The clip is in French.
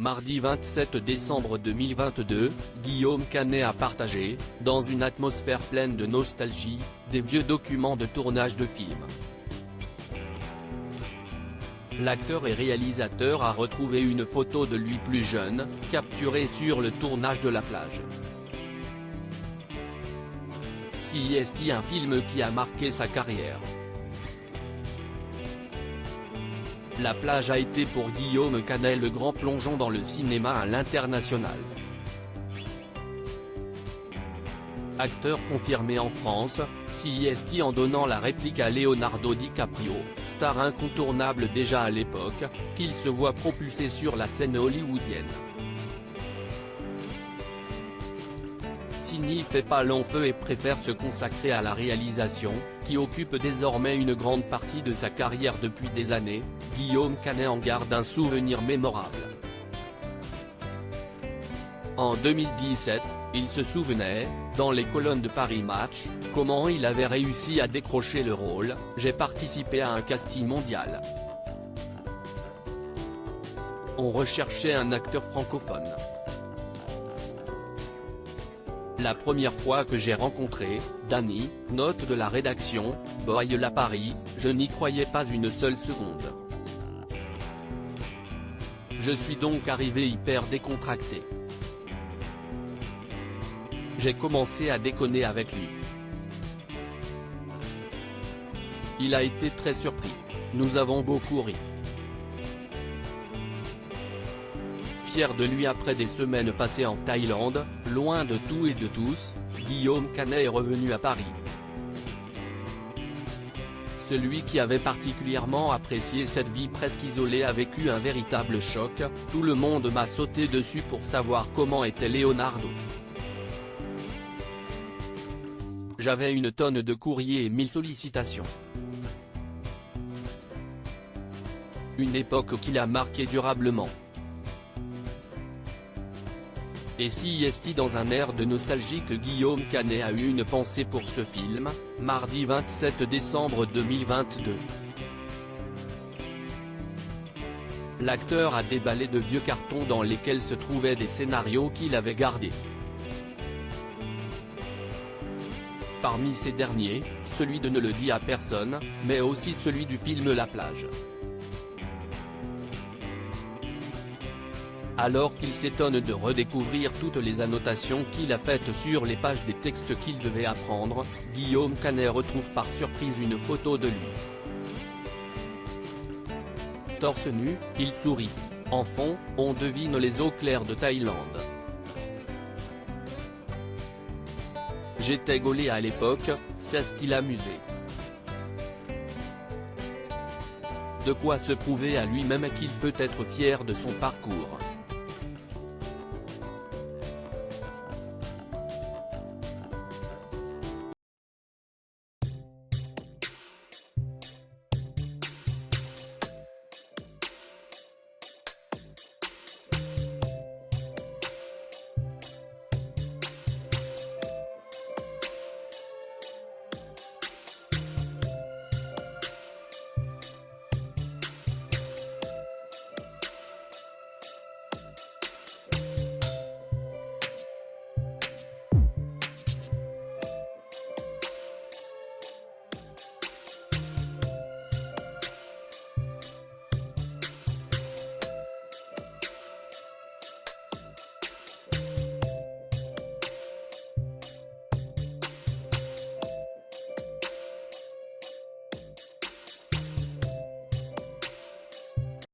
Mardi 27 décembre 2022, Guillaume Canet a partagé, dans une atmosphère pleine de nostalgie, des vieux documents de tournage de films. L'acteur et réalisateur a retrouvé une photo de lui plus jeune, capturée sur le tournage de La Plage. CIST, un film qui a marqué sa carrière. La Plage a été pour Guillaume Canet le grand plongeon dans le cinéma à l'international. Acteur confirmé en France, CIST en donnant la réplique à Leonardo DiCaprio, star incontournable déjà à l'époque, qu'il se voit propulsé sur la scène hollywoodienne. N'y fait pas long feu et préfère se consacrer à la réalisation, qui occupe désormais une grande partie de sa carrière depuis des années. Guillaume Canet en garde un souvenir mémorable. En 2017, il se souvenait, dans les colonnes de Paris Match, comment il avait réussi à décrocher le rôle. J'ai participé à un casting mondial. On recherchait un acteur francophone. La première fois que j'ai rencontré Danny, note de la rédaction, Boyle à Paris, je n'y croyais pas une seule seconde. Je suis donc arrivé hyper décontracté. J'ai commencé à déconner avec lui. Il a été très surpris. Nous avons beaucoup ri. Fier de lui après des semaines passées en Thaïlande, loin de tout et de tous, Guillaume Canet est revenu à Paris. Celui qui avait particulièrement apprécié cette vie presque isolée a vécu un véritable choc. Tout le monde m'a sauté dessus pour savoir comment était Leonardo. J'avais une tonne de courriers et 1000 sollicitations. Une époque qui l'a marqué durablement. Et CIST dans un air de nostalgie que Guillaume Canet a eu une pensée pour ce film, mardi 27 décembre 2022. L'acteur a déballé de vieux cartons dans lesquels se trouvaient des scénarios qu'il avait gardés. Parmi ces derniers, celui de Ne le dis à personne, mais aussi celui du film La Plage. Alors qu'il s'étonne de redécouvrir toutes les annotations qu'il a faites sur les pages des textes qu'il devait apprendre, Guillaume Canet retrouve par surprise une photo de lui. Torse nu, il sourit. En fond, on devine les eaux claires de Thaïlande. J'étais gaulé à l'époque, s'est-il amusé. De quoi se prouver à lui-même qu'il peut être fier de son parcours.